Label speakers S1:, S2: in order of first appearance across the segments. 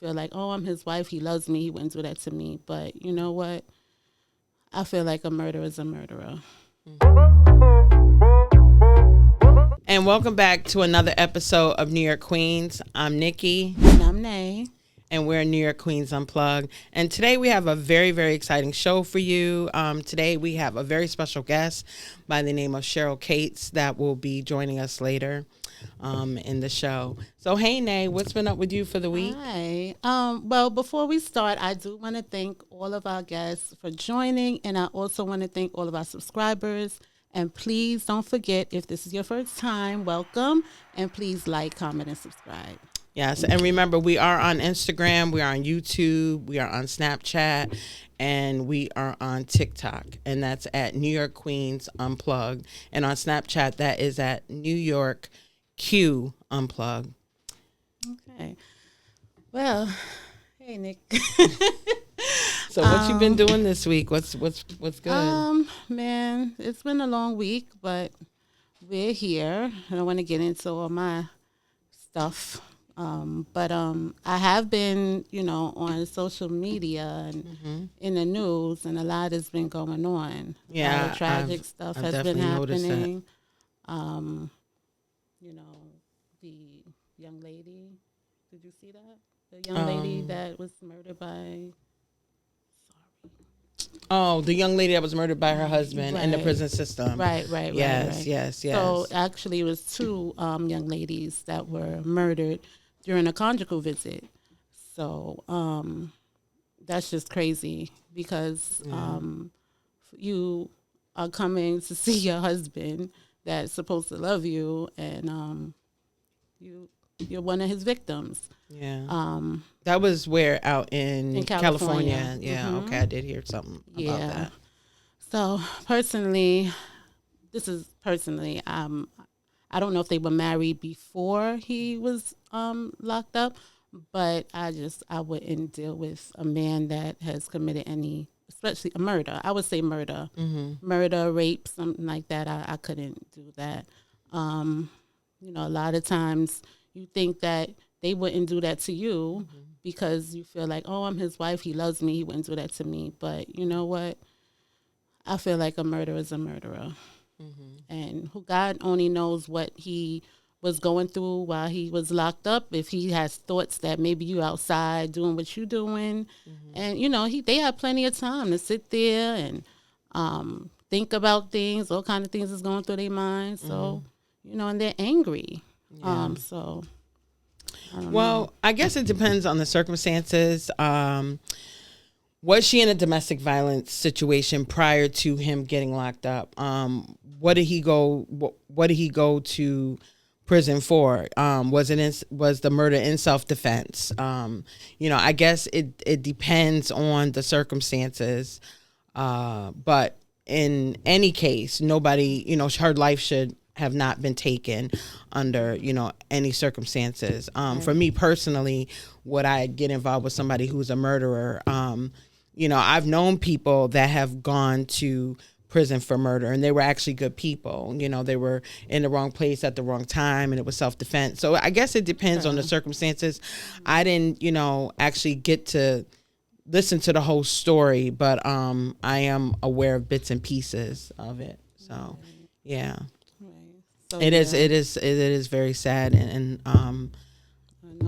S1: feel like, oh, I'm his wife, he loves me, he wouldn't do that to me. But you know what? I feel like a murderer is a murderer.
S2: And welcome back to another episode of New York Queens. I'm Nikki.
S1: And I'm Nay.
S2: And we're New York Queens Unplugged. And today we have a very, very exciting show for you. Today we have a very special guest by the name of Cheryl Cates that will be joining us later in the show. So, hey, Nay, what's been up with you for the week?
S1: Hi. Well, before we start, I do want to thank all of our guests for joining. And I also want to thank all of our subscribers. And please don't forget, if this is your first time, welcome. And please like, comment, and subscribe.
S2: Yes, and remember, we are on Instagram, we are on YouTube, we are on Snapchat, and we are on TikTok. And that's at New York Queens Unplugged. And on Snapchat, that is at New York Q Unplugged.
S1: Okay. Well, hey, Nick.
S2: So what you been doing this week? What's good?
S1: Man, it's been a long week, but we're here. I don't want to get into all my stuff. But I have been, on social media and in the news, and a lot has been going on.
S2: Yeah,
S1: a lot of tragic stuff
S2: I've
S1: has been happening.
S2: That.
S1: The young lady, did you see that? The young lady that was murdered by...
S2: Oh, the young lady that was murdered by her husband in the prison system.
S1: Right.
S2: Yes.
S1: So actually it was two young ladies that were murdered during a conjugal visit. So that's just crazy because you are coming to see your husband that's supposed to love you, and you're one of his victims.
S2: Yeah. That was where out in California. Yeah. Mm-hmm. Okay. I did hear something about that.
S1: So personally, I don't know if they were married before he was locked up, but I wouldn't deal with a man that has committed any, especially a murder. I would say murder, murder, rape, something like that. I couldn't do that. A lot of times you think that they wouldn't do that to you because you feel like, oh, I'm his wife, he loves me, he wouldn't do that to me. But you know what? I feel like a murderer is a murderer. And who God only knows what he was going through while he was locked up. If he has thoughts that maybe you outside doing what you're doing, and they have plenty of time to sit there and think about things, all kind of things is going through their minds. So and they're angry.
S2: Yeah.
S1: So I don't
S2: know. I guess it depends on the circumstances. Was she in a domestic violence situation prior to him getting locked up? What did he go? What did he go to prison for? Was the murder in self-defense? I guess it depends on the circumstances. But in any case, nobody, her life should have not been taken under, any circumstances. For me personally, would I get involved with somebody who's a murderer? I've known people that have gone to prison for murder, and they were actually good people. They were in the wrong place at the wrong time, and it was self-defense. So I guess it depends on the circumstances. I didn't, actually get to listen to the whole story, but I am aware of bits and pieces of it. So, yeah. So, it is very sad, and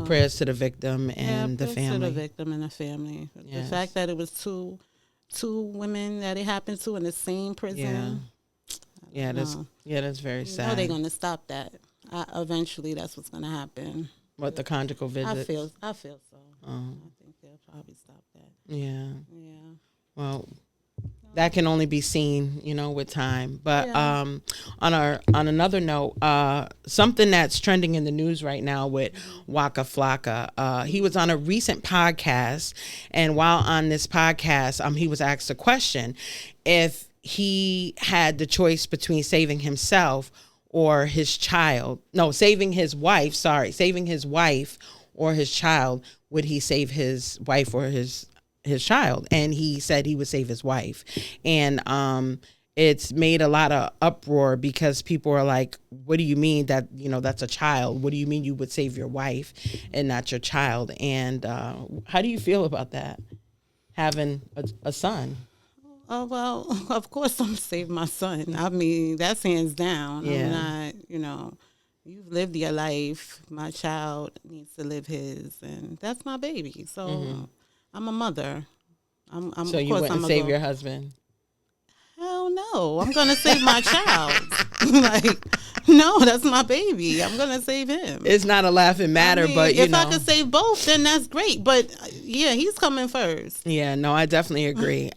S2: prayers to the victim and the family.
S1: To the victim and the family. Yes. The fact that it was two women that it happened to in the same prison.
S2: That's very sad.
S1: How are they going to stop that? Eventually, that's what's going to happen.
S2: What, the conjugal visit?
S1: I feel so. I think they'll probably stop that.
S2: Yeah. Well, that can only be seen, with time. But on another note, something that's trending in the news right now with Waka Flocka. He was on a recent podcast, and while on this podcast, he was asked a question: if he had the choice between saving himself or his child, saving his wife or his child, would he save his wife or his child? And he said he would save his wife. And it's made a lot of uproar because people are like, what do you mean that, that's a child? What do you mean you would save your wife and not your child? And how do you feel about that, having a son?
S1: Oh, well, of course I'm save my son. I mean, that's hands down. I'm
S2: Yeah.
S1: not, you've lived your life. My child needs to live his, and that's my baby. So I'm a mother.
S2: So
S1: of
S2: you
S1: course,
S2: wouldn't
S1: I'm
S2: save
S1: going to
S2: your
S1: go,
S2: husband?
S1: hell no. I'm going to save my child. Like, no, that's my baby. I'm going to save him.
S2: It's not a laughing matter,
S1: I mean,
S2: but,
S1: if I could save both, then that's great. But yeah, he's coming first.
S2: Yeah, no, I definitely agree.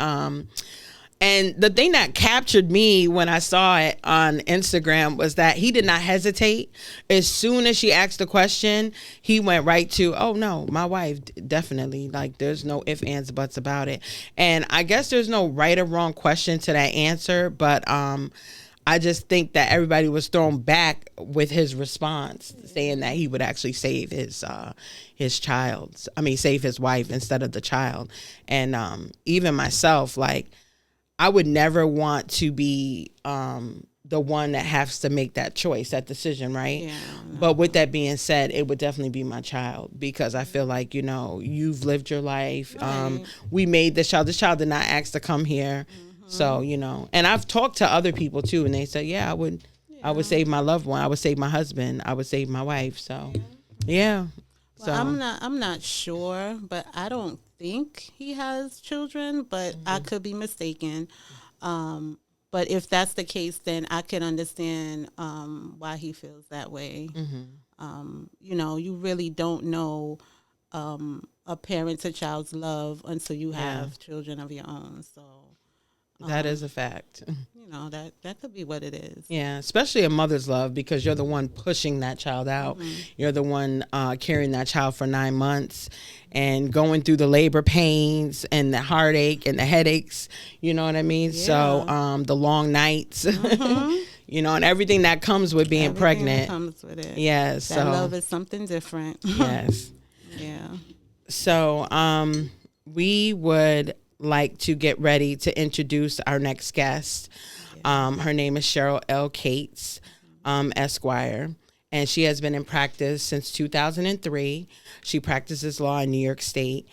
S2: And the thing that captured me when I saw it on Instagram was that he did not hesitate. As soon as she asked the question, he went right to, oh, no, my wife, definitely. Like, there's no ifs, ands, buts about it. And I guess there's no right or wrong question to that answer, but I just think that everybody was thrown back with his response, saying that he would actually save his child. I mean, save his wife instead of the child. And even myself, like, I would never want to be the one that has to make that choice, that decision, right?
S1: Yeah, no.
S2: But with that being said, it would definitely be my child, because I feel like, you've lived your life.
S1: Right.
S2: We made this child. This child did not ask to come here. So, and I've talked to other people too, and they said, yeah, I would save my loved one. I would save my husband. I would save my wife. So, yeah.
S1: Well, I'm not sure, but I don't think he has children, but I could be mistaken. But if that's the case, then I can understand why he feels that way. You really don't know a parent to child's love until you have children of your own. So
S2: that is a fact.
S1: That could be what it is.
S2: Yeah, especially a mother's love, because you're the one pushing that child out. You're the one carrying that child for 9 months and going through the labor pains and the heartache and the headaches. You know what I mean?
S1: Yeah.
S2: So the long nights, and everything that comes with being
S1: Everything
S2: pregnant.
S1: that comes with it.
S2: Yes.
S1: That love is something different.
S2: Yes.
S1: Yeah.
S2: So we would like to get ready to introduce our next guest. Her name is Cheryl L. Cates, Esquire, and she has been in practice since 2003. She practices law in New York State,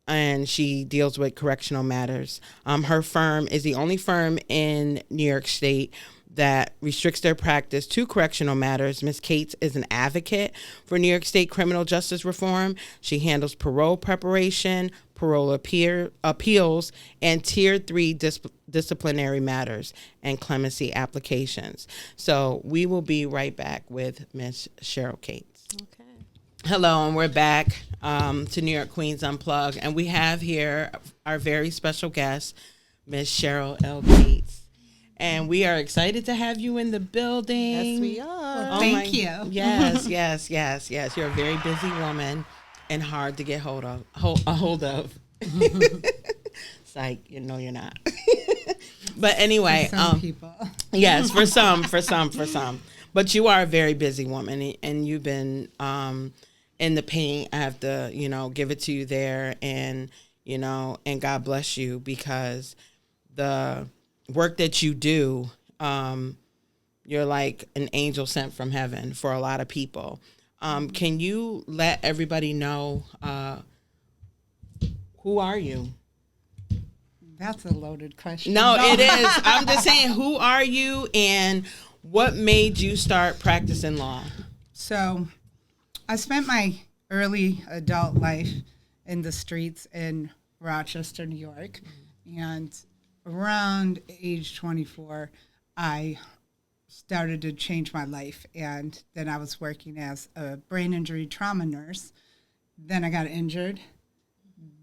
S2: and she deals with correctional matters. Her firm is the only firm in New York State that restricts their practice to correctional matters. Ms. Cates is an advocate for New York State criminal justice reform. She handles parole preparation, parole appeals, and Tier 3 disciplinary matters and clemency applications. So we will be right back with Ms. Cheryl Cates.
S1: Okay.
S2: Hello, and we're back to New York Queens Unplugged, and we have here our very special guest, Ms. Cheryl L. Cates. And we are excited to have you in the building.
S1: Yes, we are.
S3: Well, thank you.
S2: Yes. You're a very busy woman and hard to get hold of. Psych, you're not. But anyway,
S3: For some people.
S2: Yes, for some. But you are a very busy woman, and you've been in the paint. I have to, give it to you there, and and God bless you, because the work that you do, you're like an angel sent from heaven for a lot of people. Can you let everybody know, who are you?
S3: That's a loaded question.
S2: No, it is. I'm just saying, who are you, and what made you start practicing law?
S3: So I spent my early adult life in the streets in Rochester, New York, and around age 24, I started to change my life, and then I was working as a brain injury trauma nurse. Then I got injured.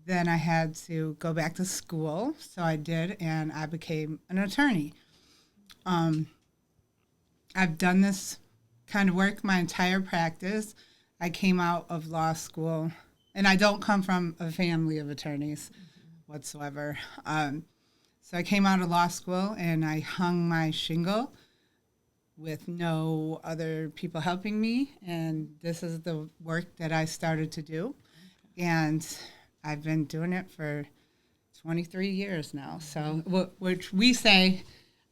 S3: Then I had to go back to school, so I did, and I became an attorney. I've done this kind of work my entire practice. I came out of law school, and I don't come from a family of attorneys whatsoever. So I came out of law school, and I hung my shingle with no other people helping me, and this is the work that I started to do. And I've been doing it for 23 years now. So, which we say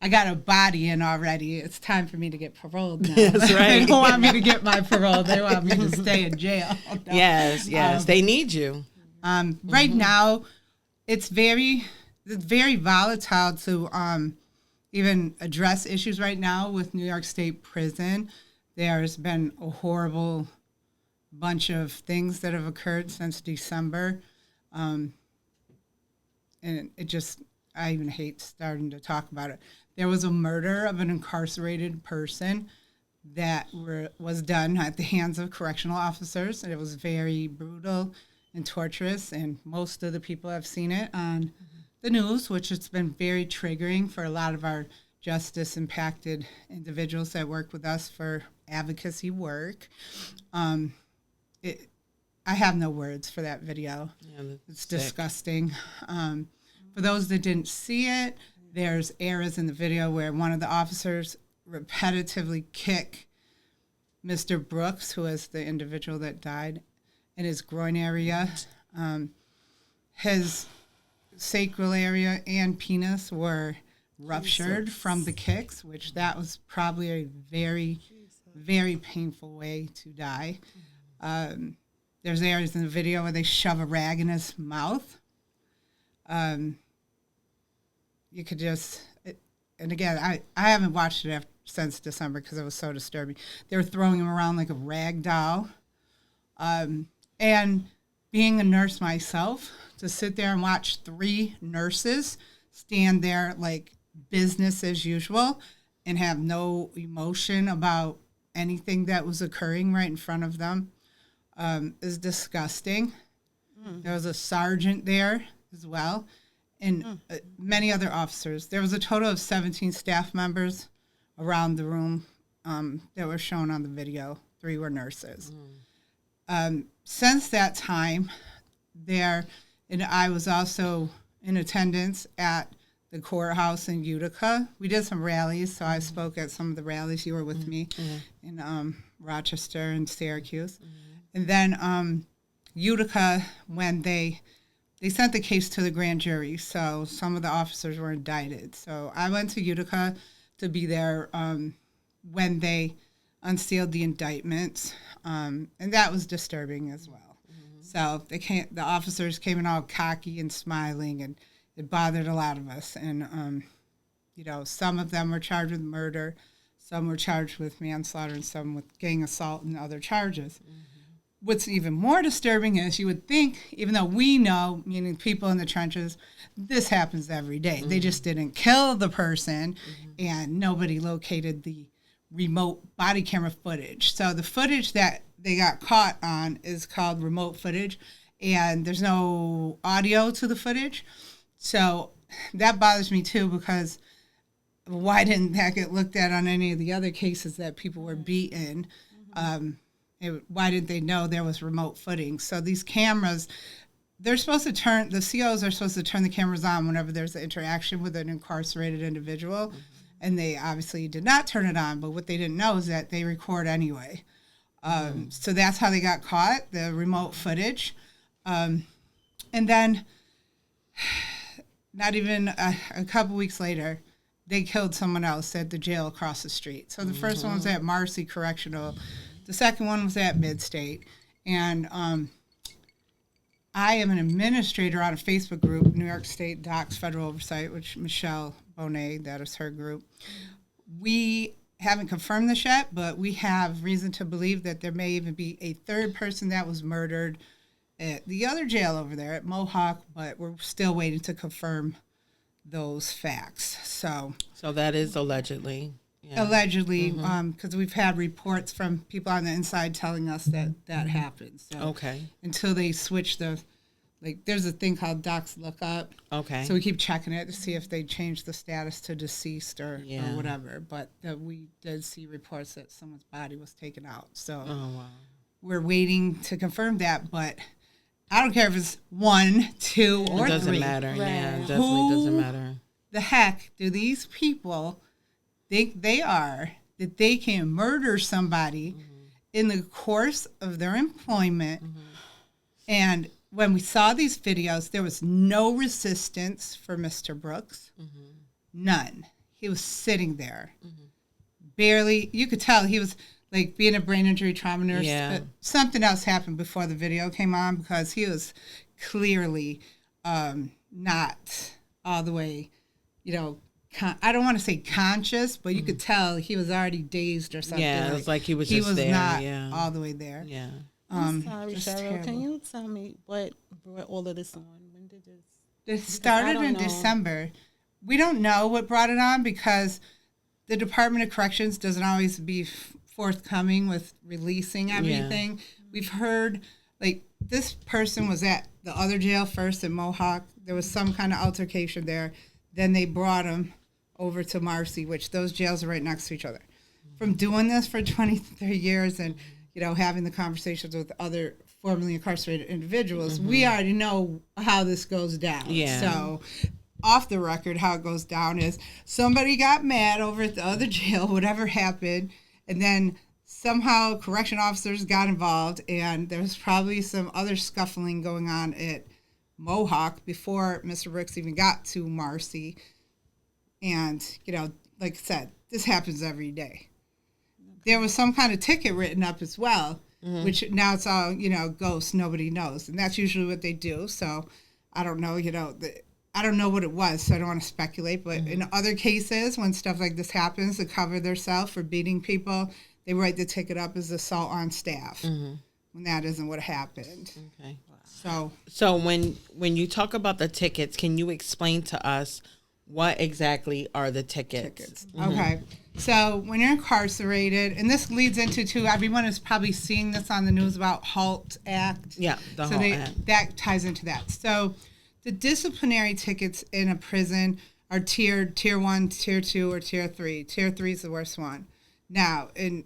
S3: I got a body in already. It's time for me to get paroled now.
S2: That's right.
S3: They don't want me to get my parole. They want me to stay in jail. No.
S2: Yes. They need you.
S3: Right now, it's very volatile to even address issues right now with New York State Prison. There's been a horrible bunch of things that have occurred since December. And it just, I even hate starting to talk about it. There was a murder of an incarcerated person that was done at the hands of correctional officers. And it was very brutal and torturous. And most of the people have seen it on the news, which has been very triggering for a lot of our justice-impacted individuals that work with us for advocacy work. I have no words for that video. Yeah, it's sick. Disgusting. For those that didn't see it, there's errors in the video where one of the officers repetitively kick Mr. Brooks, who is the individual that died, in his groin area. His sacral area and penis were ruptured from the kicks, which that was probably a very, very painful way to die. There's areas in the video where they shove a rag in his mouth. You could just, and again, I haven't watched it since December because it was so disturbing. They were throwing him around like a rag doll. And being a nurse myself, to sit there and watch 3 nurses stand there like business as usual and have no emotion about anything that was occurring right in front of them is disgusting. There was a sergeant there as well, and many other officers. There was a total of 17 staff members around the room that were shown on the video. 3 were nurses. Since that time, and I was also in attendance at the courthouse in Utica. We did some rallies, so I spoke at some of the rallies. You were with me in Rochester and Syracuse. And then Utica, when they sent the case to the grand jury, so some of the officers were indicted. So I went to Utica to be there when they unsealed the indictments, and that was disturbing as well. So the officers came in all cocky and smiling, and it bothered a lot of us. And some of them were charged with murder, some were charged with manslaughter, and some with gang assault and other charges. What's even more disturbing is you would think, even though we know, meaning people in the trenches, this happens every day. They just didn't kill the person, and nobody located the remote body camera footage. So the footage that they got caught on is called remote footage, and there's no audio to the footage. So that bothers me too, because why didn't that get looked at on any of the other cases that people were beaten? Why didn't they know there was remote footage? So these cameras, the COs are supposed to turn the cameras on whenever there's an interaction with an incarcerated individual, and they obviously did not turn it on, but what they didn't know is that they record anyway. So that's how they got caught, the remote footage. And then not even a couple weeks later, they killed someone else at the jail across the street. So the first one was at Marcy Correctional. The second one was at Midstate. And I am an administrator on a Facebook group, New York State Docs Federal Oversight, which Michelle Bonet, that is her group. We haven't confirmed this yet, but we have reason to believe that there may even be a third person that was murdered at the other jail over there at Mohawk, but we're still waiting to confirm those facts. So
S2: that is allegedly. Yeah.
S3: Allegedly, because we've had reports from people on the inside telling us that happened. So until they switch there's a thing called Docs Lookup. Okay. So we keep checking it to see if they change the status to deceased or whatever. But we did see reports that someone's body was taken out. So we're waiting to confirm that. But I don't care if it's 1, 2, or 3.
S2: It doesn't matter. Right. Yeah, it definitely doesn't matter.
S3: The heck do these people think they are, that they can murder somebody in the course of their employment? And when we saw these videos, there was no resistance for Mr. Brooks. None. he was sitting there, barely. You could tell he was like being a brain injury trauma nurse.
S2: Yeah.
S3: Something else happened before the video came on because he was clearly not all the way, I don't want to say conscious, but you could tell he was already dazed or something.
S2: Yeah, it was like he was just there.
S3: Not
S2: yeah.
S3: all the way there.
S2: Yeah.
S1: I'm sorry,
S3: just
S1: Cheryl.
S3: terrible.
S1: Can you tell me what brought all of this on? When did this?
S3: It started in December. We don't know what brought it on because the Department of Corrections doesn't always be forthcoming with releasing everything. Yeah. We've heard, like, this person was at the other jail first in Mohawk. There was some kind of altercation there. Then they brought him over to Marcy, which those jails are right next to each other. From doing this for 23 years and, having the conversations with other formerly incarcerated individuals, we already know how this goes down.
S2: Yeah.
S3: So off the record, how it goes down is somebody got mad over at the other jail, whatever happened, and then somehow correction officers got involved, and there was probably some other scuffling going on at Mohawk before Mr. Brooks even got to Marcy. And, like I said, this happens every day. There was some kind of ticket written up as well, which now it's all, ghosts, nobody knows. And that's usually what they do. So I don't know, I don't know what it was, so I don't want to speculate. But in other cases, when stuff like this happens to cover themselves for beating people, they write the ticket up as assault on staff when that isn't what happened.
S2: Okay.
S3: So
S2: when you talk about the tickets, can you explain to us what exactly are the tickets?
S3: Okay. So when you're incarcerated, and this leads into, too, everyone is probably seeing this on the news about Halt Act.
S2: Yeah, the Halt Act.
S3: That ties into that. So the disciplinary tickets in a prison are tiered, tier 1, tier 2, or tier 3. Tier 3 is the worst one. Now, in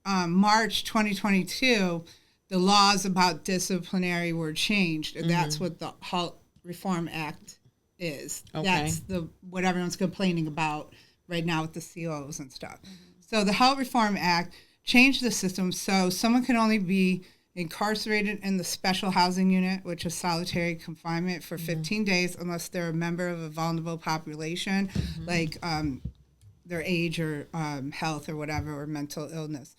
S3: March 2022, the laws about disciplinary were changed, and that's what the Halt Reform Act is.
S2: Okay.
S3: That's what everyone's complaining about right now with the COs and stuff. So the Halt Reform Act changed the system so someone can only be incarcerated in the special housing unit, which is solitary confinement, for 15 days unless they're a member of a vulnerable population, like their age or health or whatever, or mental illness.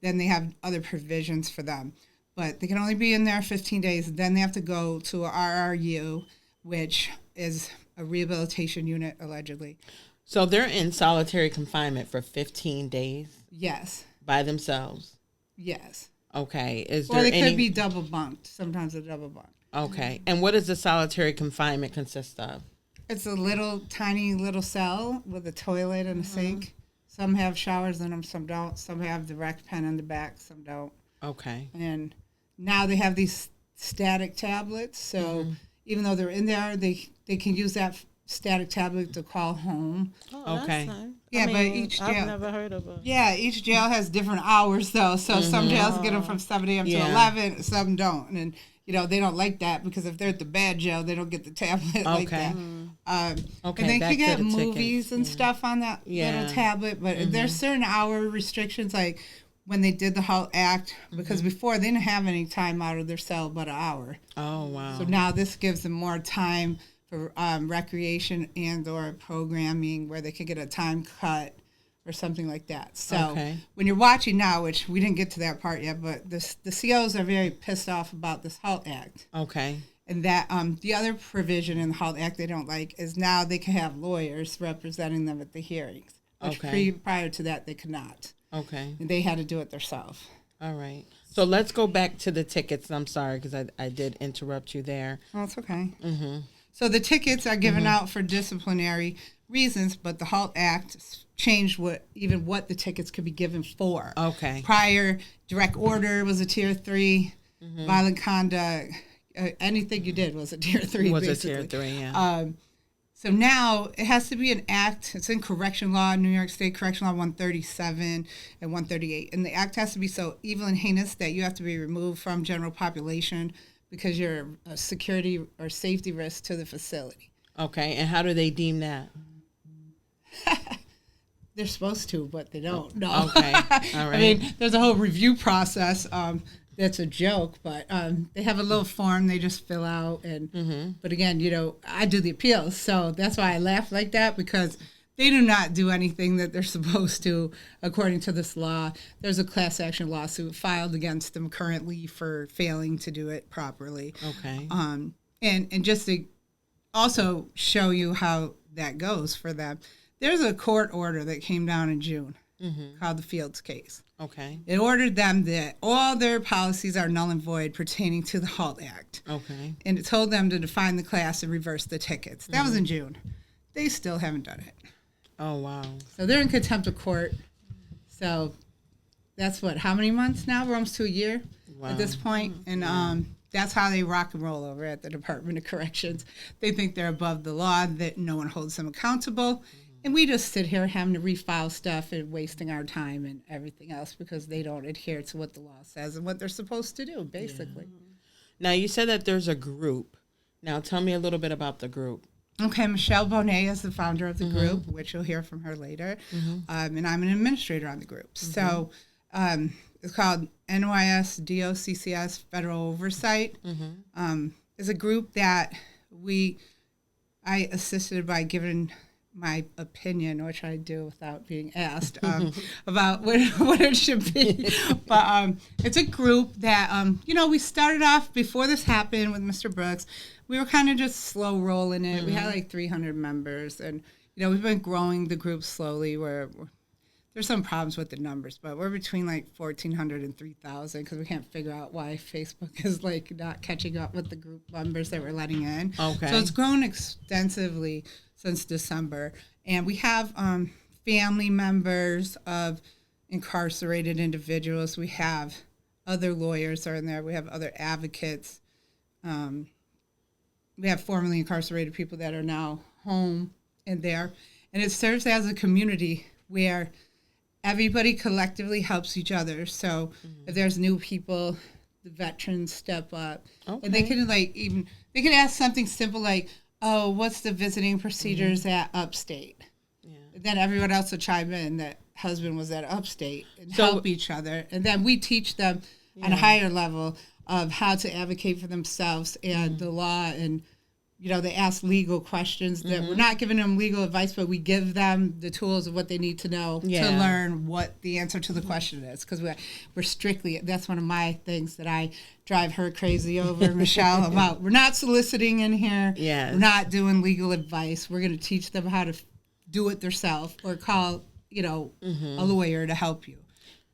S3: Then they have other provisions for them. But they can only be in there 15 days. Then they have to go to a RRU, which is a rehabilitation unit, allegedly.
S2: So they're in solitary confinement for 15 days?
S3: Yes.
S2: By themselves?
S3: Yes.
S2: Okay.
S3: Or they could be double bunked. Sometimes they're double bunked.
S2: Okay. And what does the solitary confinement consist of?
S3: It's a tiny little cell with a toilet and a sink. Some have showers in them, some don't. Some have the rec pen in the back, some don't.
S2: Okay.
S3: And now they have these static tablets. So even though they're in there, they can use that static tablet to call home.
S1: Oh,
S2: okay.
S1: That's nice.
S3: Yeah, but each jail.
S1: I've never heard of it.
S3: Yeah, each jail has different hours, though. So some jails get them from 7 a.m. to 11, some don't. And, they don't like that because if they're at the bad jail, they don't get the tablet like that.
S2: Okay,
S3: and they
S2: back
S3: can get
S2: to the
S3: movies
S2: tickets.
S3: and stuff on that little tablet. But there's certain hour restrictions, like when they did the Halt Act, because before they didn't have any time out of their cell but an hour.
S2: Oh, wow.
S3: So now this gives them more time for recreation and or programming where they could get a time cut or something like that. So when you're watching now, which we didn't get to that part yet, but the COs are very pissed off about this Halt Act.
S2: Okay.
S3: And that the other provision in the Halt Act they don't like is now they can have lawyers representing them at the hearings, which prior to that they could not.
S2: Okay.
S3: And they had to do it themselves.
S2: All right. So let's go back to the tickets. I'm sorry because I did interrupt you there.
S3: Oh, it's okay. So the tickets are given out for disciplinary reasons, but the Halt Act changed what the tickets could be given for.
S2: Okay.
S3: Prior, direct order was a tier 3, violent conduct, anything you did was a tier 3.
S2: Was
S3: basically.
S2: a tier 3, yeah.
S3: So now it has to be an act. It's in correction law, New York State Correction Law 137 and 138. And the act has to be so evil and heinous that you have to be removed from general population because you're a security or safety risk to the facility.
S2: Okay. And how do they deem that?
S3: They're supposed to, but they don't. No.
S2: Okay. All right.
S3: I mean, there's a whole review process. That's a joke, but they have a little form they just fill out. And but again, I do the appeals, so that's why I laugh like that, because they do not do anything that they're supposed to according to this law. There's a class action lawsuit filed against them currently for failing to do it properly.
S2: Okay.
S3: And just to also show you how that goes for them, there's a court order that came down in June called the Fields case.
S2: Okay.
S3: It ordered them that all their policies are null and void pertaining to the Halt Act.
S2: Okay.
S3: And it told them to define the class and reverse the tickets. That was in June. They still haven't done it.
S2: Oh, wow.
S3: So they're in contempt of court. So that's what, how many months now? We're almost to a year at this point. And that's how they rock and roll over at the Department of Corrections. They think they're above the law, that no one holds them accountable. And we just sit here having to refile stuff and wasting our time and everything else because they don't adhere to what the law says and what they're supposed to do, basically.
S2: Yeah. Now, you said that there's a group. Now, tell me a little bit about the group.
S3: Okay, Michelle Bonet is the founder of the group, which you'll hear from her later. And I'm an administrator on the group. So it's called NYS Federal Oversight. It's a group that I assisted by giving my opinion, which I do without being asked, about what it should be. But it's a group that, we started off before this happened with Mr. Brooks. We were kind of just slow rolling it. We had like 300 members. And, we've been growing the group slowly. There's some problems with the numbers, but we're between like 1,400 and 3,000 because we can't figure out why Facebook is like not catching up with the group members that we're letting in.
S2: Okay.
S3: So it's grown extensively since December. And we have family members of incarcerated individuals. We have other lawyers are in there. We have other advocates. We have formerly incarcerated people that are now home in there. And it serves as a community where everybody collectively helps each other. So if there's new people, the veterans step up. Okay. And they can ask something simple like, oh, what's the visiting procedures at upstate? Yeah. And then everyone else will chime in that husband was at upstate and help each other. And then we teach them on a higher level of how to advocate for themselves and the law. And, they ask legal questions that we're not giving them legal advice, but we give them the tools of what they need to know to learn what the answer to the question is. Because we're strictly, that's one of my things that I drive her crazy over, Michelle, about. We're not soliciting in here. Yes. We're not doing legal advice. We're going to teach them how to do it themselves or call, a lawyer to help you.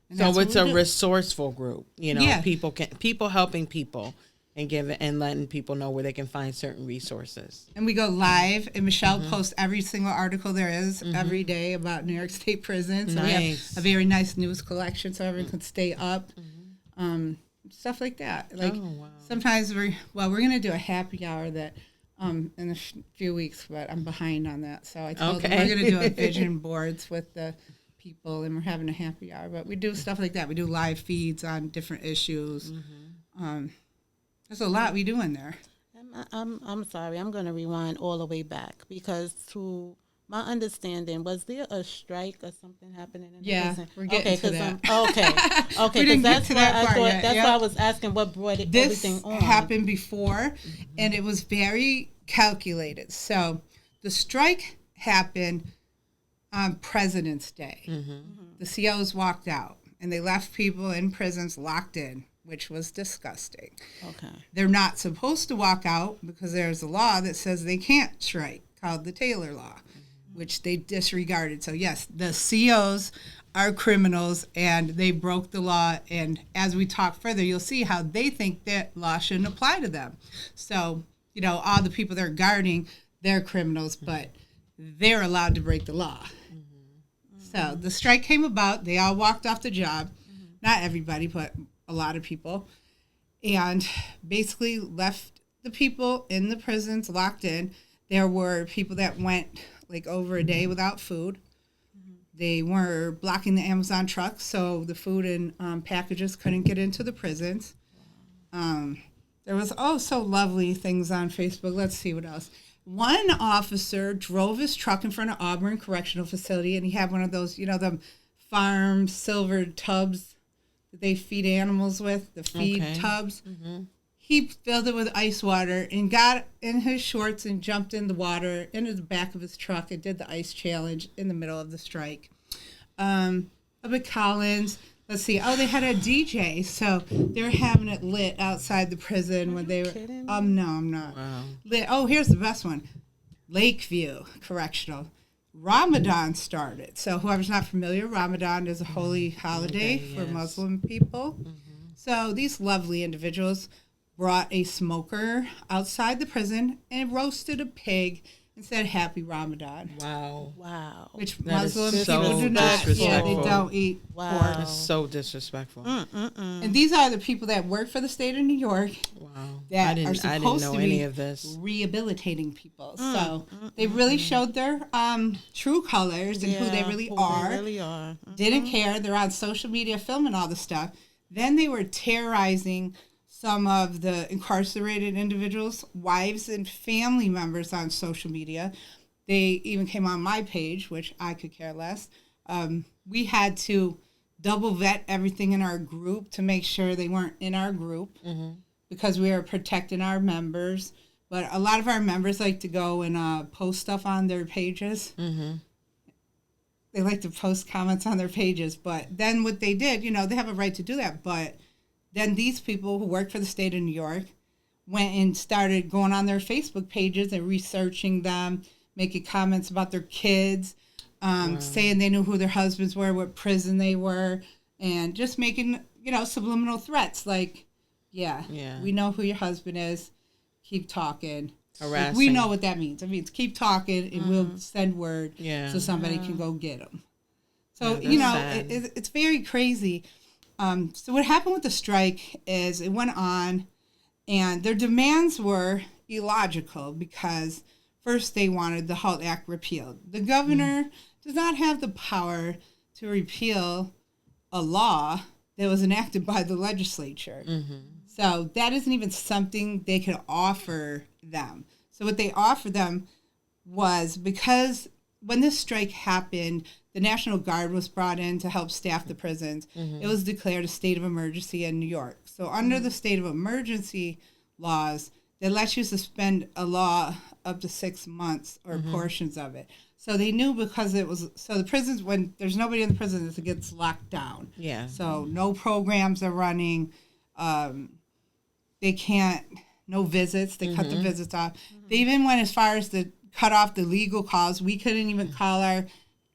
S3: And
S2: so it's a resourceful group, people helping people and letting people know where they can find certain resources. And
S3: we go live, and Michelle posts every single article there is every day about New York State prisons. So we have a very nice news collection so everyone can stay up. Stuff like that. Sometimes we're going to do a happy hour that in a few weeks, but I'm behind on that. So I told them we're going to do a vision boards with the people, and we're having a happy hour. But we do stuff like that. We do live feeds on different issues. There's a lot we do in there.
S1: I'm sorry. I'm going to rewind all the way back because to my understanding, was there a strike or something happening in the prison?
S3: We're getting to that.
S1: Okay.
S3: We didn't get to that part yet.
S1: That's why I was asking what brought everything on.
S3: This happened before, and it was very calculated. So the strike happened on President's Day. The COs walked out, and they left people in prisons locked in, which was disgusting. Okay. They're not supposed to walk out because there's a law that says they can't strike, called the Taylor Law, which they disregarded. So, yes, the COs are criminals, and they broke the law. And as we talk further, you'll see how they think that law shouldn't apply to them. So, all the people they're guarding, they're criminals, but they're allowed to break the law. So the strike came about. They all walked off the job. Not everybody, but a lot of people, and basically left the people in the prisons locked in. There were people that went like over a day without food. They were blocking the Amazon trucks, so the food and packages couldn't get into the prisons. There was so lovely things on Facebook. Let's see what else. One officer drove his truck in front of Auburn Correctional Facility, and he had one of those, the farm silver tubs that they feed animals with, the feed tubs. he filled it with ice water and got in his shorts and jumped in the water into the back of his truck and did the ice challenge in the middle of the strike. Up at Collins, let's see. Oh, they had a DJ, so they were having it lit outside the prison when they were. No, I'm not.
S2: Wow.
S3: Lit. Oh, here's the best one. Lakeview Correctional. Ramadan started. So whoever's not familiar, Ramadan is a holy holiday for Muslim people. So these lovely individuals brought a smoker outside the prison and roasted a pig and said Happy Ramadan.
S2: Wow.
S1: Wow.
S3: Which
S2: That is
S3: Muslim
S2: so
S3: people do not. Yeah, they
S2: disrespectful.
S3: don't eat
S1: Wow.
S3: pork.
S2: That's so disrespectful.
S3: And these are the people that work for the state of New York
S2: Wow.
S3: that
S2: I
S3: are
S2: didn't
S3: supposed
S2: know
S3: to
S2: any
S3: be
S2: of this.
S3: rehabilitating people. So they really showed their true colors and who they really are.
S1: They really are.
S3: Didn't care. They're on social media filming all the stuff. Then they were terrorizing some of the incarcerated individuals' wives and family members on social media. They even came on my page, which I could care less. We had to double vet everything in our group to make sure they weren't in our group because we were protecting our members. But a lot of our members like to go and post stuff on their pages. They like to post comments on their pages. But then what they did, they have a right to do that. But then these people who work for the state of New York went and started going on their Facebook pages and researching them, making comments about their kids, saying they knew who their husbands were, what prison they were, and just making, subliminal threats like, we know who your husband is, keep talking.
S2: Harassing.
S3: Like, we know what that means. It means keep talking and we'll send word so somebody can go get them. So,
S2: sad.
S3: it's very crazy. So what happened with the strike is it went on and their demands were illogical because first they wanted the Halt Act repealed. The governor does not have the power to repeal a law that was enacted by the legislature. So that isn't even something they could offer them. So what they offered them was because when this strike happened, the National Guard was brought in to help staff the prisons. It was declared a state of emergency in New York. So under the state of emergency laws, they let you suspend a law up to 6 months or portions of it. So they knew because it was, so the prisons, when there's nobody in the prison, it gets locked down.
S2: Yeah.
S3: So no programs are running. They can't, no visits. They cut the visits off. They even went as far as to cut off the legal calls. We couldn't even call our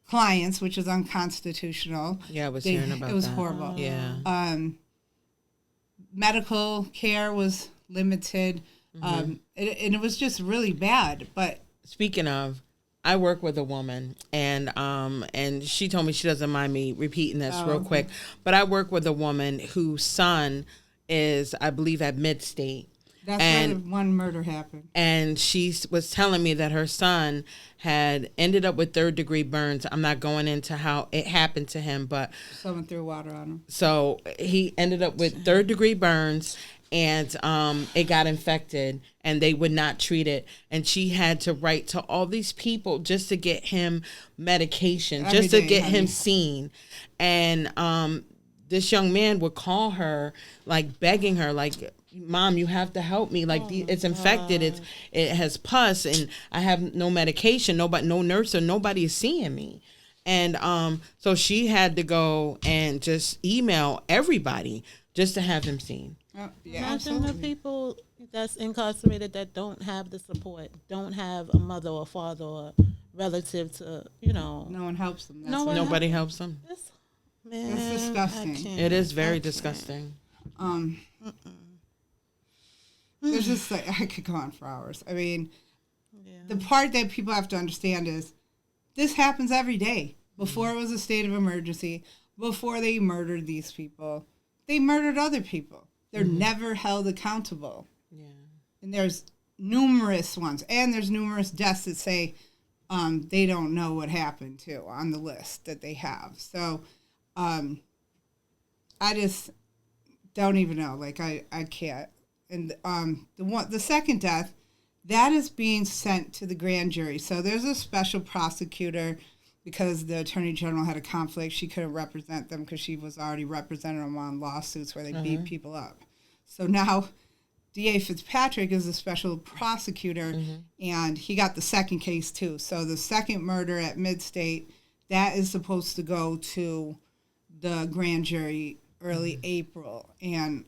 S3: clients, which is unconstitutional.
S2: Yeah, I was hearing about that.
S3: It was horrible.
S2: Yeah.
S3: Medical care was limited. And it was just really bad. But
S2: Speaking of, I work with a woman, and she told me she doesn't mind me repeating this real quick, but I work with a woman whose son is, I believe, at Mid-State.
S3: That's where one murder happened.
S2: And she was telling me that her son had ended up with 3rd-degree burns. I'm not going into how it happened to him, but
S3: Someone threw water on him.
S2: so he ended up with 3rd-degree burns, and it got infected, and they would not treat it. And she had to write to all these people just to get him medication,
S3: Every
S2: just to
S3: day,
S2: get
S3: honey.
S2: him seen. And this young man would call her, like begging her, like, Mom, you have to help me. Like, it's infected. It has pus, and I have no medication. No nurse or nobody is seeing me. And so she had to go and just email everybody just to have him seen.
S3: Oh, yeah,
S1: Imagine the
S3: absolutely.
S1: people that's incarcerated that don't have the support, don't have a mother or father or relative to,
S3: No one helps them. That's
S1: No
S3: what-
S1: one
S2: Nobody helps him.
S1: Man,
S3: It's disgusting.
S1: I can't.
S2: It is very disgusting.
S3: There's just like, I could go on for hours. I mean,
S1: Yeah.
S3: the part that people have to understand is this happens every day. Before it was a state of emergency, before they murdered these people, they murdered other people. They're never held accountable.
S2: Yeah.
S3: And there's numerous ones. And there's numerous deaths that say they don't know what happened to on the list that they have. So I just don't even know. Like, I can't. And the second death, that is being sent to the grand jury. So there's a special prosecutor because the attorney general had a conflict. She couldn't represent them because she was already representing them on lawsuits where they beat people up. So now DA Fitzpatrick is a special prosecutor, and he got the second case too. So the second murder at Midstate, that is supposed to go to the grand jury early April. And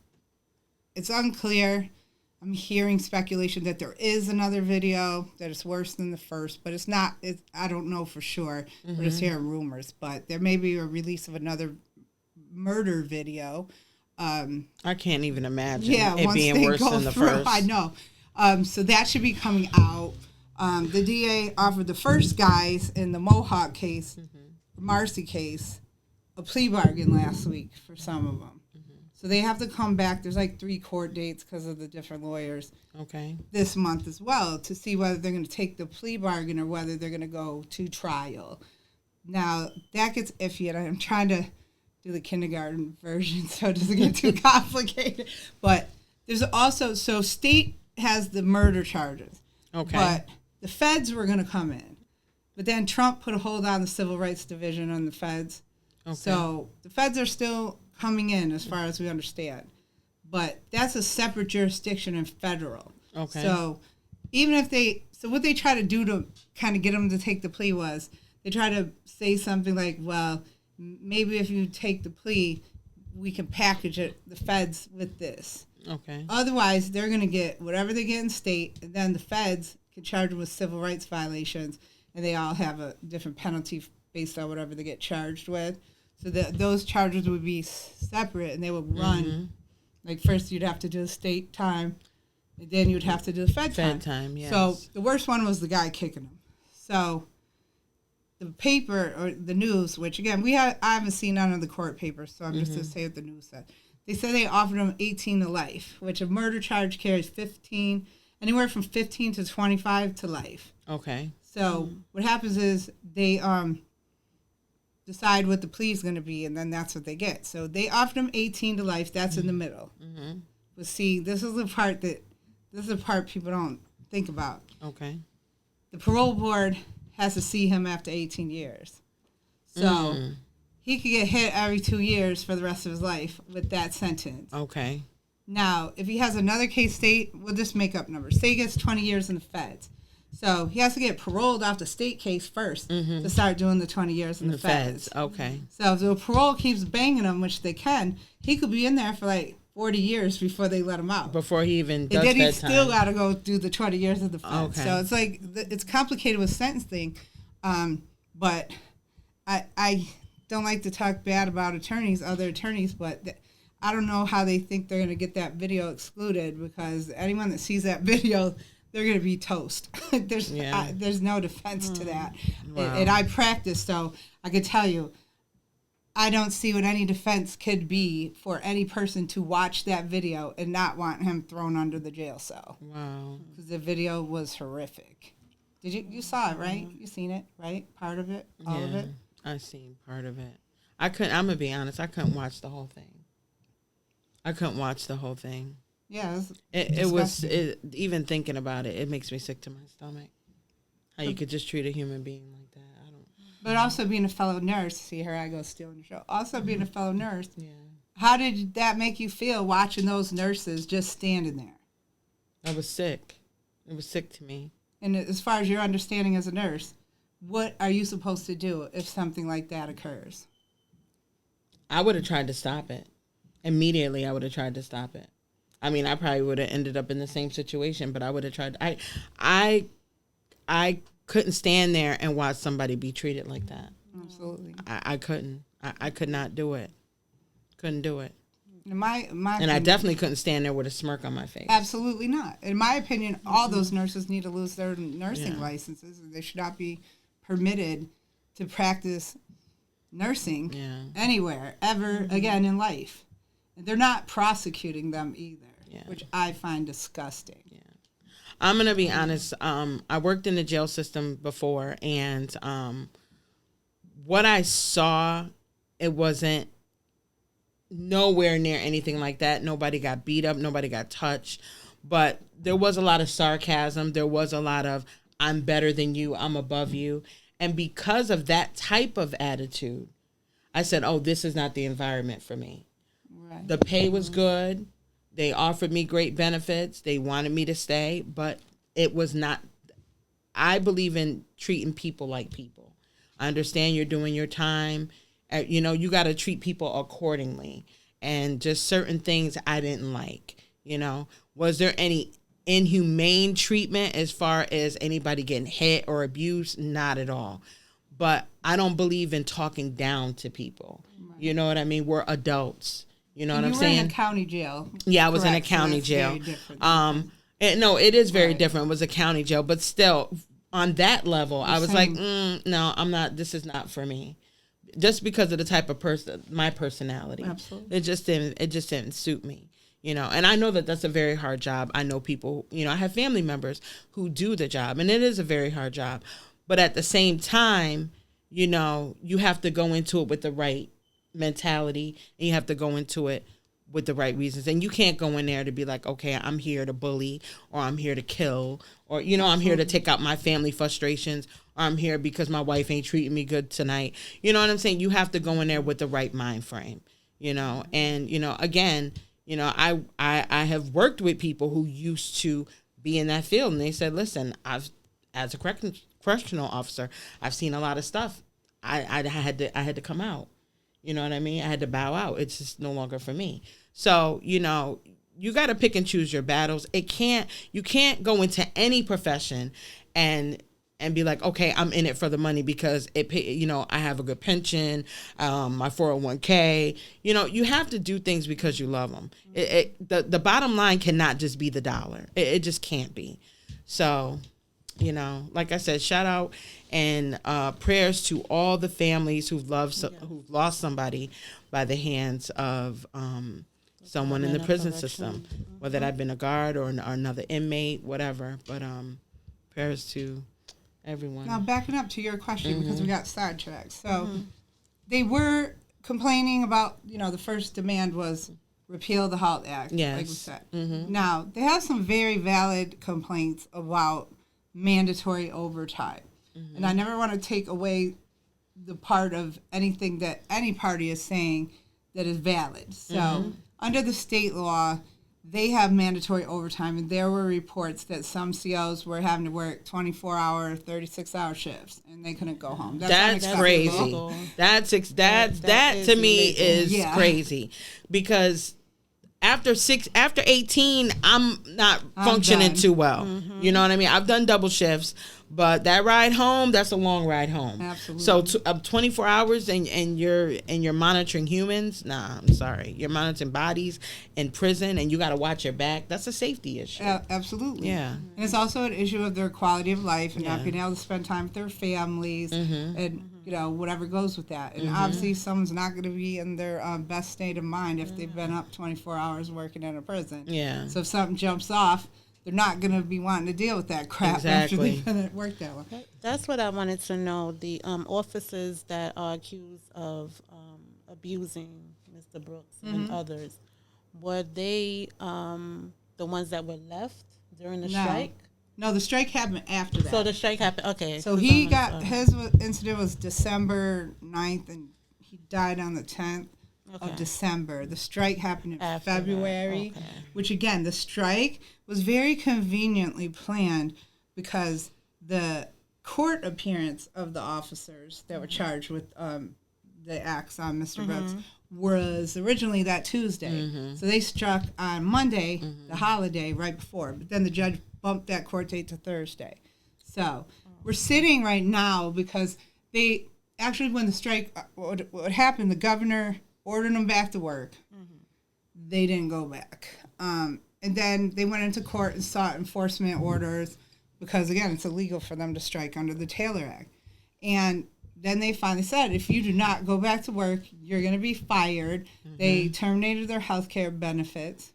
S3: it's unclear. I'm hearing speculation that there is another video that is worse than the first, but it's not. I don't know for sure. We're just hearing rumors. But there may be a release of another murder video.
S2: I can't even imagine it being worse than the first.
S3: I know. So that should be coming out. The DA offered the first guys in the Mohawk case, Marcy case, a plea bargain last week for some of them. So they have to come back. There's like 3 court dates because of the different lawyers.
S2: Okay.
S3: This month as well to see whether they're going to take the plea bargain or whether they're going to go to trial. Now, that gets iffy, and I'm trying to do the kindergarten version so it doesn't get too complicated. But there's also, so state has the murder charges.
S2: Okay.
S3: But the feds were going to come in. But then Trump put a hold on the Civil Rights Division on the feds. Okay. So the feds are still coming in as far as we understand. But that's a separate jurisdiction in federal. Okay. So even if so what they try to do to kind of get them to take the plea was they try to say something like, well, maybe if you take the plea, we can package it, the feds, with this. Okay. Otherwise, they're going to get whatever they get in state, and then the feds can charge them with civil rights violations, and they all have a different penalty based on whatever they get charged with. So those charges would be separate, and they would run. Like, first you'd have to do the state time, and then you'd have to do the fed time.
S2: Fed time, yes.
S3: So the worst one was the guy kicking him. So the paper or the news, which again I haven't seen none of the court papers, so I'm just going to say what the news said. They said they offered him 18 to life, which a murder charge carries 15, anywhere from 15 to 25 to life. Okay. So what happens is they decide what the plea is going to be, and then that's what they get. So they offered him 18 to life. That's in the middle. But see, this is the part people don't think about. Okay. The parole board has to see him after 18 years. So he could get hit every 2 years for the rest of his life with that sentence. Okay. Now, if he has another case state, we'll just make up numbers. Say he gets 20 years in the feds. So he has to get paroled off the state case first to start doing the 20 years in the feds. Okay. So if the parole keeps banging him, which they can, he could be in there for like 40 years before they let him out.
S2: Before he even does that time.
S3: And then he's still got to go do the 20 years of the feds. Okay. So it's like, it's complicated with sentencing. But I don't like to talk bad about other attorneys, but I don't know how they think they're going to get that video excluded, because anyone that sees that video, they're going to be toast. There's no defense to that. Wow. And I practice, so I can tell you, I don't see what any defense could be for any person to watch that video and not want him thrown under the jail cell. Wow. Because the video was horrific. You saw it, right? You seen it, right? Part of it? All of it?
S2: I seen part of it. I'm going to be honest, I couldn't watch the whole thing. Yeah, it was even thinking about it, it makes me sick to my stomach. How you could just treat a human being like that. I don't.
S3: But also being a fellow nurse, see here I go stealing the show. Also being a fellow nurse. Yeah. How did that make you feel watching those nurses just standing there?
S2: I was sick. It was sick to me.
S3: And as far as your understanding as a nurse, what are you supposed to do if something like that occurs?
S2: I would have tried to stop it. Immediately, I would have tried to stop it. I mean, I probably would have ended up in the same situation, but I would have tried. I couldn't stand there and watch somebody be treated like that.
S3: Absolutely.
S2: I couldn't. I could not do it. Couldn't do it.
S3: In my
S2: and
S3: opinion,
S2: I definitely couldn't stand there with a smirk on my face.
S3: Absolutely not. In my opinion, all those nurses need to lose their nursing licenses. They should not be permitted to practice nursing anywhere, ever again in life. They're not prosecuting them either, which I find disgusting. Yeah.
S2: I'm going to be honest. I worked in the jail system before, and what I saw, it wasn't nowhere near anything like that. Nobody got beat up. Nobody got touched. But there was a lot of sarcasm. There was a lot of, I'm better than you. I'm above you. And because of that type of attitude, I said, oh, this is not the environment for me. Right. The pay was good. They offered me great benefits. They wanted me to stay, but it was not. I believe in treating people like people. I understand you're doing your time. You got to treat people accordingly. And just certain things I didn't like. Was there any inhumane treatment as far as anybody getting hit or abused? Not at all. But I don't believe in talking down to people. Right. You know what I mean? We're adults. You know what I'm saying?
S3: You were in a county jail.
S2: Yeah, I was in a county jail. It is very different. It was a county jail, but still, on that level, I was like, no, I'm not. This is not for me, just because of the type of person, my personality.
S3: Absolutely,
S2: it just didn't suit me. And I know that that's a very hard job. I know people. I have family members who do the job, and it is a very hard job. But at the same time, you have to go into it with the right mentality, and you have to go into it with the right reasons. And you can't go in there to be like, okay, I'm here to bully, or I'm here to kill, or, I'm here to take out my family frustrations, or I'm here because my wife ain't treating me good tonight. You know what I'm saying? You have to go in there with the right mind frame, and, again, I have worked with people who used to be in that field, and they said, listen, as a correctional officer, I've seen a lot of stuff. I had to come out. You know what I mean? I had to bow out. It's just no longer for me. So, you got to pick and choose your battles. You can't go into any profession and be like, okay, I'm in it for the money because I have a good pension, my 401k. You have to do things because you love them. The bottom line cannot just be the dollar. It just can't be. So, like I said, shout out and prayers to all the families who've lost somebody by the hands of someone in the prison system, whether that been a guard or another inmate, whatever. But prayers to everyone.
S3: Now, backing up to your question, because we got sidetracked. So they were complaining about, the first demand was repeal the Halt Act, like we said. Now, they have some very valid complaints about mandatory overtime. And I never want to take away the part of anything that any party is saying that is valid. So under the state law, they have mandatory overtime, and there were reports that some COs were having to work 24-hour, 36-hour shifts, and they couldn't go home.
S2: That's crazy. That to me is crazy, because after 18, I'm not functioning too well. You know what I mean? I've done double shifts, but that ride home, that's a long ride home.
S3: Absolutely.
S2: So 24 hours and you're monitoring humans? Nah, I'm sorry. You're monitoring bodies in prison, and you got to watch your back. That's a safety issue.
S3: Absolutely.
S2: Yeah.
S3: And it's also an issue of their quality of life and not being able to spend time with their families and whatever goes with that. And obviously someone's not going to be in their best state of mind if they've been up 24 hours working in a prison.
S2: Yeah.
S3: So if something jumps off, they're not going to be wanting to deal with that crap after they've been at work that long.
S1: That's what I wanted to know. The officers that are accused of abusing Mr. Brooks and others, were they the ones that were left during the strike?
S3: No, the strike happened after that.
S1: So the strike happened, okay.
S3: So he got, his incident was December 9th, and he died on the 10th of December. The strike happened in after February, which again, the strike was very conveniently planned because the court appearance of the officers that were charged with the acts on Mr. Brooks was originally that Tuesday. So they struck on Monday, the holiday, right before. But then the judge bumped that court date to Thursday. So we're sitting right now because they actually, when the strike, what happened, the governor ordered them back to work. They didn't go back. And then they went into court and sought enforcement orders because, again, it's illegal for them to strike under the Taylor Act. And then they finally said, if you do not go back to work, you're going to be fired. They terminated their health care benefits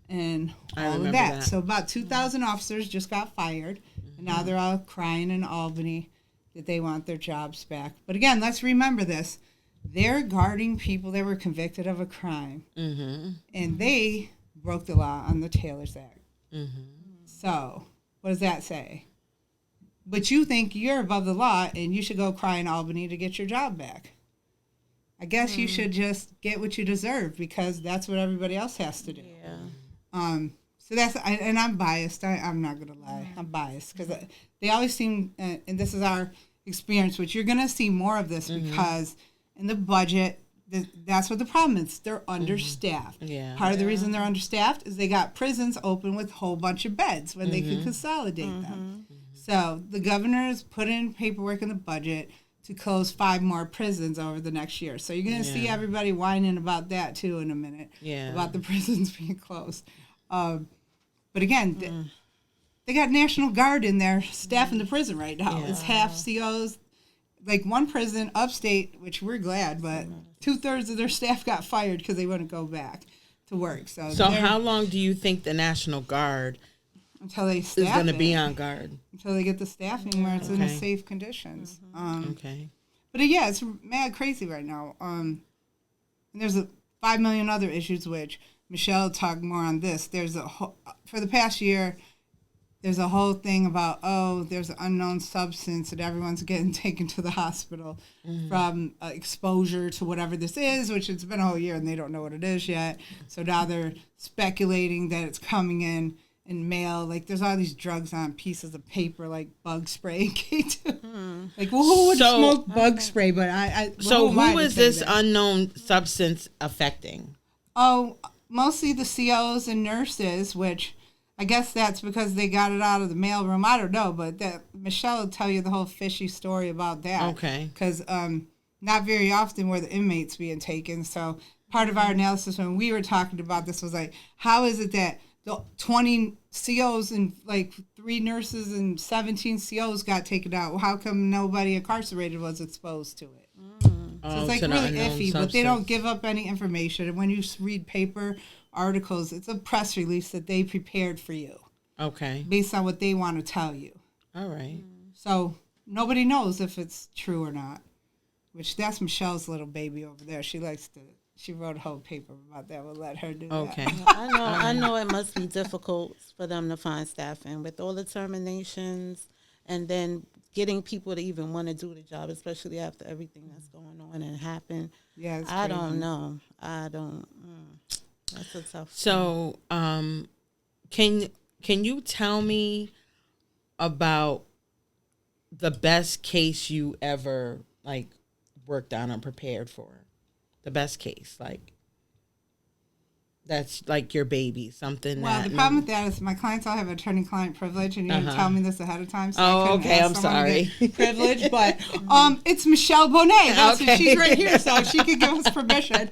S3: and all of that. So about 2,000 officers just got fired, and now they're all crying in Albany that they want their jobs back. But again, let's remember this. They're guarding people that were convicted of a crime, and they broke the law on the Taylor's Act. So what does that say? But you think you're above the law and you should go cry in Albany to get your job back. I guess you should just get what you deserve because that's what everybody else has to do. So and I'm biased. I'm not going to lie. I'm biased because they always seem, and this is our experience, which you're going to see more of this because in the budget, that's what the problem is. They're understaffed.
S2: Yeah.
S3: Part of the reason they're understaffed is they got prisons open with a whole bunch of beds when they could consolidate them. So the governor has put in paperwork in the budget to close 5 more prisons over the next year. So you're going to see everybody whining about that, too, in a minute, about the prisons being closed. But again, they got National Guard in there staffing the prison right now. Yeah. It's half COs. Like one prison upstate, which we're glad, but 2/3 of their staff got fired because they wouldn't go back to work. So
S2: how long do you think the National Guard
S3: until they staff
S2: is going to be on guard?
S3: Until they get the staffing where it's in safe conditions.
S2: Okay.
S3: But yeah, it's mad crazy right now. And there's 5 million other issues, which Michelle talked more on this. There's for the past year, there's a whole thing about, there's an unknown substance and everyone's getting taken to the hospital from exposure to whatever this is, which it's been a whole year and they don't know what it is yet. So now they're speculating that it's coming in mail. Like there's all these drugs on pieces of paper, like bug spray and K2. Like, well, who would smoke bug spray? But
S2: who is this unknown substance affecting?
S3: Oh, mostly the COs and nurses, which I guess that's because they got it out of the mailroom. I don't know, but Michelle will tell you the whole fishy story about that.
S2: Okay.
S3: Because not very often were the inmates being taken. So part of our analysis when we were talking about this was like, how is it that the 20 COs and like 3 nurses and 17 COs got taken out? Well, how come nobody incarcerated was exposed to it? So it's like really iffy, but they don't give up any information. And when you read paper articles, it's a press release that they prepared for you.
S2: Okay.
S3: Based on what they want to tell you.
S2: All right.
S3: So nobody knows if it's true or not, which that's Michelle's little baby over there. She wrote a whole paper about that. We'll let her do
S2: that.
S1: I know it must be difficult for them to find staffing with all the terminations and then getting people to even want to do the job, especially after everything that's going on and happened.
S3: Yeah,
S1: I don't know. That's a tough.
S2: So, can you tell me about the best case you ever worked on or prepared for? The best case, that's like your baby, something.
S3: Well, the problem with that is my clients all have attorney-client privilege, and you didn't tell me this ahead of time. So
S2: I'm sorry.
S3: Privilege, but it's Michelle Bonet. That's what she's right here, so she could give us permission.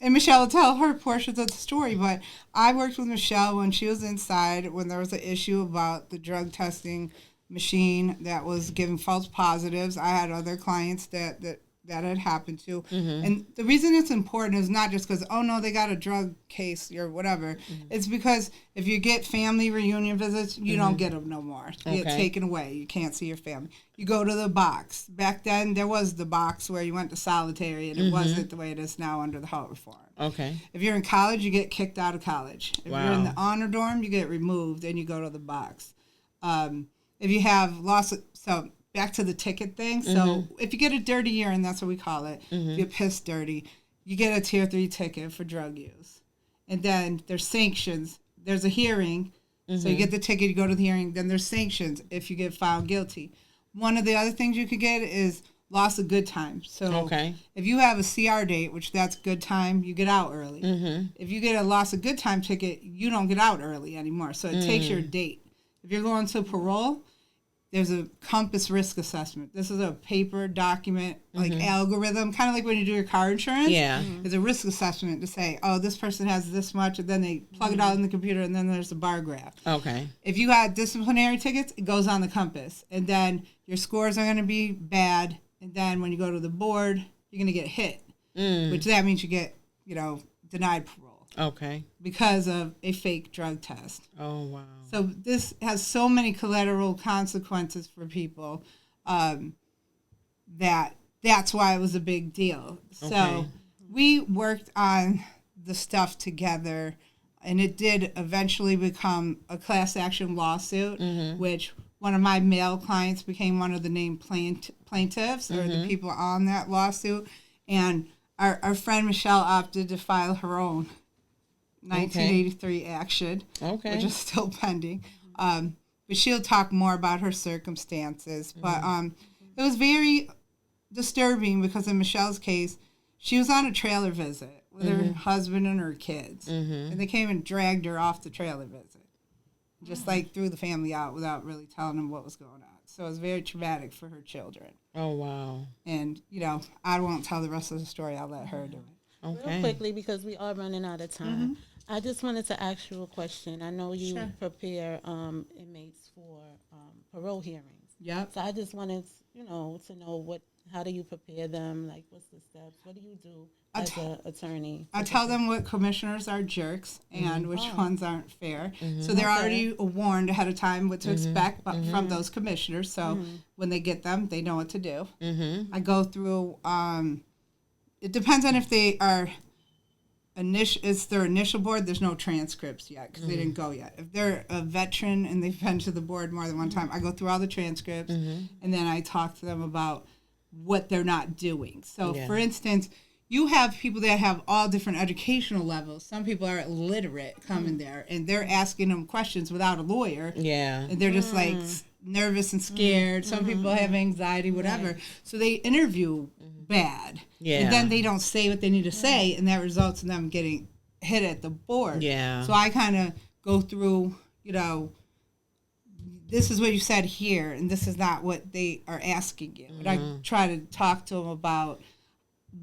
S3: And Michelle will tell her portions of the story, but I worked with Michelle when she was inside when there was an issue about the drug testing machine that was giving false positives. I had other clients that had happened to. And the reason it's important is not just because, they got a drug case or whatever. It's because if you get family reunion visits, you don't get them no more. You get taken away. You can't see your family. You go to the box. Back then, there was the box where you went to solitary, and it wasn't the way it is now under the Halt reform.
S2: Okay.
S3: If you're in college, you get kicked out of college. If you're in the honor dorm, you get removed, and you go to the box. If you have back to the ticket thing. So if you get a dirty urine, that's what we call it. If you piss dirty, you get a Tier 3 ticket for drug use. And then there's sanctions. There's a hearing. So you get the ticket, you go to the hearing. Then there's sanctions if you get found guilty. One of the other things you could get is loss of good time. So if you have a CR date, which that's good time, you get out early. If you get a loss of good time ticket, you don't get out early anymore. So it takes your date. If you're going to parole, there's a compass risk assessment. This is a paper document, algorithm, kind of like when you do your car insurance.
S2: Yeah.
S3: There's a risk assessment to say, this person has this much, and then they plug it out in the computer, and then there's a bar graph.
S2: Okay.
S3: If you got disciplinary tickets, it goes on the compass. And then your scores are going to be bad, and then when you go to the board, you're going to get hit, which that means you get, denied parole. Okay. Because of a fake drug test.
S2: Oh, wow.
S3: So this has so many collateral consequences for people that's why it was a big deal. So we worked on the stuff together, and it did eventually become a class action lawsuit, which one of my male clients became one of the named plaintiffs or the people on that lawsuit. And our friend Michelle opted to file her own 1983 action, which is still pending. But she'll talk more about her circumstances. But it was very disturbing because in Michelle's case, she was on a trailer visit with her husband and her kids. And they came and dragged her off the trailer visit. Just like threw the family out without really telling them what was going on. So it was very traumatic for her children.
S2: Oh, wow.
S3: And, I won't tell the rest of the story. I'll let her do it.
S2: Okay.
S1: Real quickly, because we are running out of time, I just wanted to ask you a question. I know you prepare inmates for parole hearings.
S3: Yep.
S1: So I just wanted, to know how do you prepare them? Like, what's the steps? What do you do as an attorney?
S3: I tell them what commissioners are jerks and which ones aren't fair. So they're already warned ahead of time what to expect from those commissioners. So when they get them, they know what to do. I go through, it depends on if they are, it's their initial board, there's no transcripts yet because they didn't go yet. If they're a veteran and they've been to the board more than one time, I go through all the transcripts and then I talk to them about what they're not doing. So, for instance, you have people that have all different educational levels. Some people are illiterate coming there, and they're asking them questions without a lawyer.
S2: Yeah.
S3: And they're just like nervous and scared. Some people have anxiety, whatever. Right. So they interview bad. Yeah. And then they don't say what they need to say, and that results in them getting hit at the board. Yeah. So I kind of go through, this is what you said here, and this is not what they are asking you. And I try to talk to them about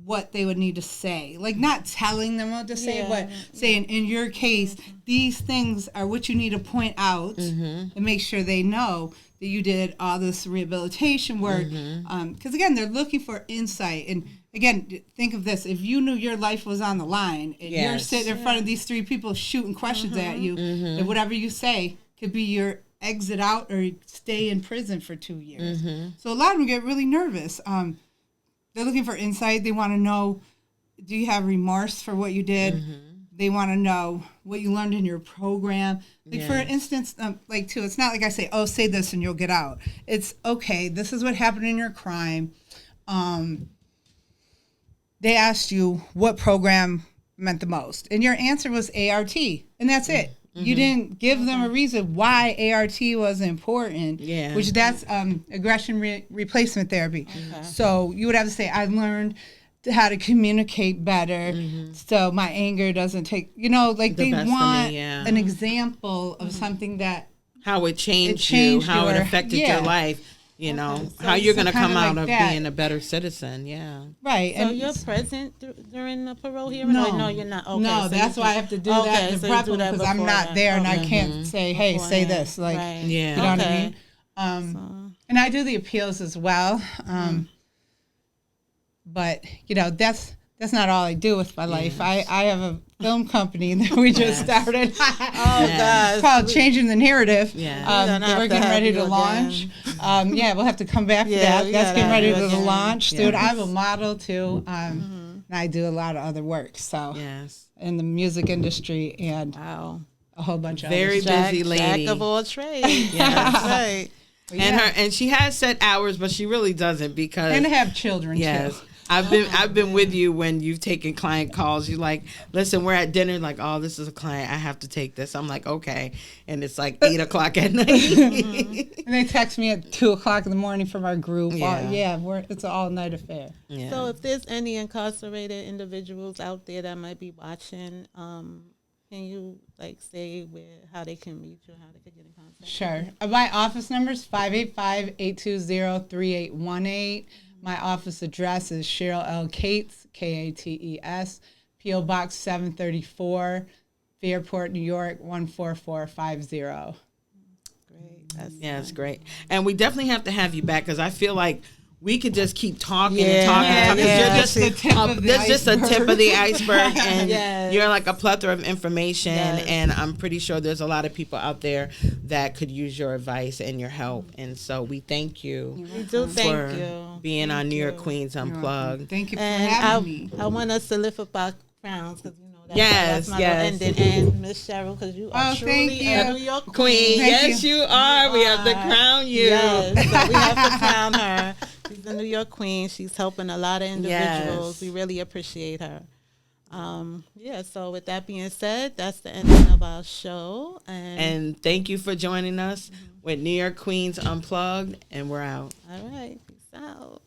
S3: what they would need to say. Like, not telling them what to say, but saying, in your case, these things are what you need to point out and make sure they know that you did all this rehabilitation work. Because, again, they're looking for insight. And, again, think of this. If you knew your life was on the line and you're sitting in front of these three people shooting questions at you, then whatever you say could be your exit out or stay in prison for 2 years. So a lot of them get really nervous. They're looking for insight. They want to know, do you have remorse for what you did? They want to know what you learned in your program. Like, for instance, it's not like I say, say this and you'll get out. It's, okay, this is what happened in your crime. They asked you what program meant the most. And your answer was ART. And that's it. You didn't give them a reason why ART was important, which that's aggression replacement therapy. So you would have to say, I learned how to communicate better so my anger doesn't take, they want an example of something that.
S2: How it changed you, how it affected your life. How you're going to come out of being a better citizen.
S3: Right.
S1: So you're present during the parole hearing? No, you're not. Okay,
S3: no, so that's why I have to do that to prep them because I'm not there and I can't say, hey, say this. Like, you know what I mean? And I do the appeals as well. But, that's not all I do with my life. I have a film company that we just started. It's called Changing the Narrative. That we're getting ready to launch. We'll have to come back to that. That's getting ready to launch. Dude, I'm a model too. And I do a lot of other work. So in the music industry and a whole bunch of
S2: very busy lady.
S1: Jack of all trades. Right.
S2: And she has set hours, but she really doesn't because
S3: and have children too.
S2: I've been with you when you've taken client calls. You're like, listen, we're at dinner. Like, this is a client. I have to take this. I'm like, okay. And it's like 8:00 at night.
S3: And they text me at 2:00 in the morning from our group. It's an all night affair.
S1: Yeah. So if there's any incarcerated individuals out there that might be watching, can you say how they can reach you, how they can get in contact?
S3: Sure. My office number is 585-820-3818. My office address is Cheryl L. Cates, Kates, P.O. Box 734, Fairport, New York 14450.
S1: Great.
S2: That's great. And we definitely have to have you back because I feel like we could just keep talking and talking. You're just a tip of the iceberg, and you're like a plethora of information. And I'm pretty sure there's a lot of people out there that could use your advice and your help. And so we thank you.
S1: We do thank you
S2: being on New York Queens Unplugged.
S3: Thank you for having me.
S1: I want us to lift up our crowns because that's my ending. And Miss Cheryl, because you are truly a New York queen.
S2: Yes, you are. We have to crown you.
S1: Yes, so we have to crown her. She's a New York queen. She's helping a lot of individuals. We really appreciate her. So with that being said, that's the ending of our show.
S2: And thank you for joining us with New York Queens Unplugged, and we're out.
S1: All right. Peace out.